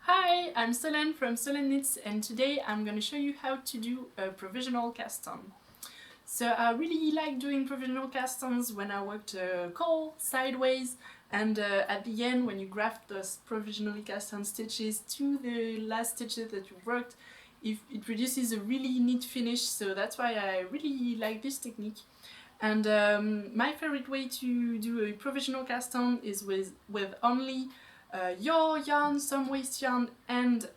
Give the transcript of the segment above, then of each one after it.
Hi, I'm Solène from Solène Knits, and today I'm going to show you how to do a provisional cast-on. So I really like doing provisional cast-ons when I worked call sideways, and at the end when you graft those provisionally cast-on stitches to the last stitches that you worked, it produces a really neat finish, so that's why I really like this technique. And my favorite way to do a provisional cast-on is with only your yarn, some waste yarn, and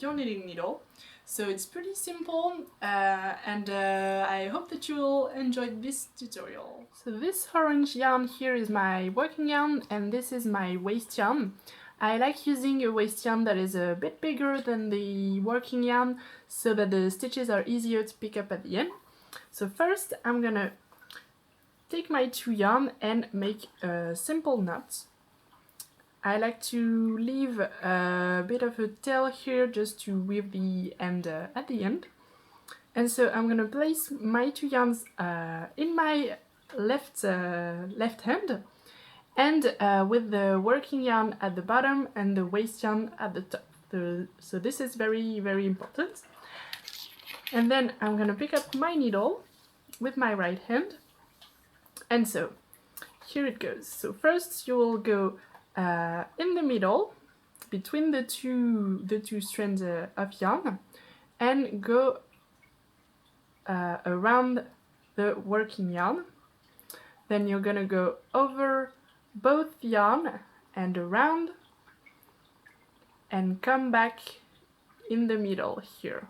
your knitting needle. So it's pretty simple, and I hope that you will enjoy this tutorial. So this orange yarn here is my working yarn, and this is my waste yarn. I like using a waste yarn that is a bit bigger than the working yarn, so that the stitches are easier to pick up at the end. So first I'm gonna take my two yarn and make a simple knot. I like to leave a bit of a tail here just to weave the end at the end. And so I'm gonna place my two yarns in my left hand, and with the working yarn at the bottom and the waste yarn at the top. So this is very, very important. And then I'm gonna pick up my needle with my right hand. And so here it goes. So first you will go in the middle between the two strands of yarn and go around the working yarn. Then you're gonna go over both yarn and around and come back in the middle here.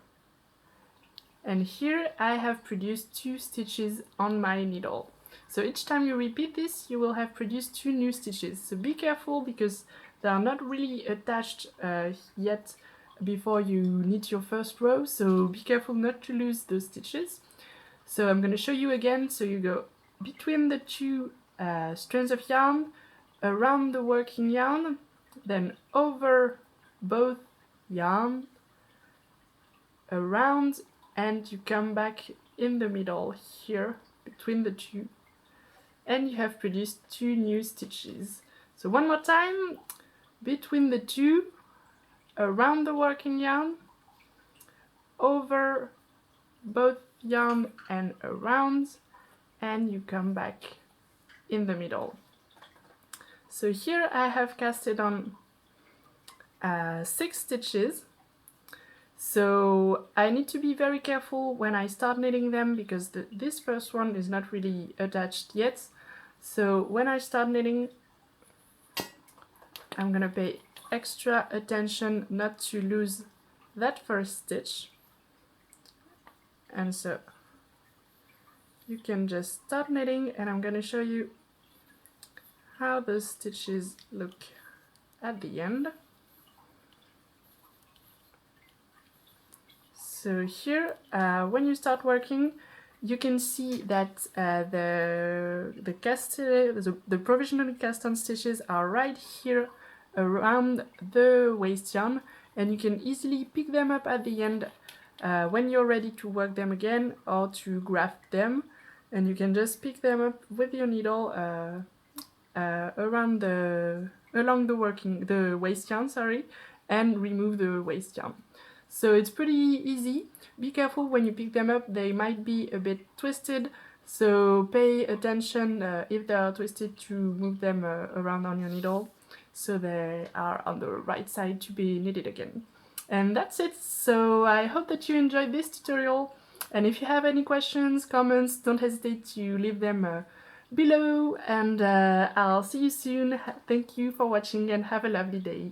And here I have produced 2 stitches on my needle. So each time you repeat this, you will have produced 2 new stitches. So be careful because they are not really attached yet before you knit your first row. So be careful not to lose those stitches. So I'm going to show you again. So you go between the 2 strands of yarn, around the working yarn, then over both yarn, around, and you come back in the middle here between the 2. And you have produced 2 new stitches. So one more time, between the 2, around the working yarn, over both yarn and around, and you come back in the middle. So here I have casted on 6 stitches. So I need to be very careful when I start knitting them because this first one is not really attached yet. So when I start knitting, I'm gonna pay extra attention not to lose that first stitch. And so you can just start knitting, and I'm gonna show you how those stitches look at the end. So here, when you start working, you can see that the provisionally cast-on stitches are right here around the waste yarn, and you can easily pick them up at the end when you're ready to work them again or to graft them, and you can just pick them up with your needle along the waste yarn, and remove the waste yarn. So it's pretty easy. Be careful when you pick them up, they might be a bit twisted, so pay attention if they are twisted to move them around on your needle so they are on the right side to be knitted again. And that's it, so I hope that you enjoyed this tutorial, and if you have any questions, comments, don't hesitate to leave them below, and I'll see you soon. Thank you for watching and have a lovely day.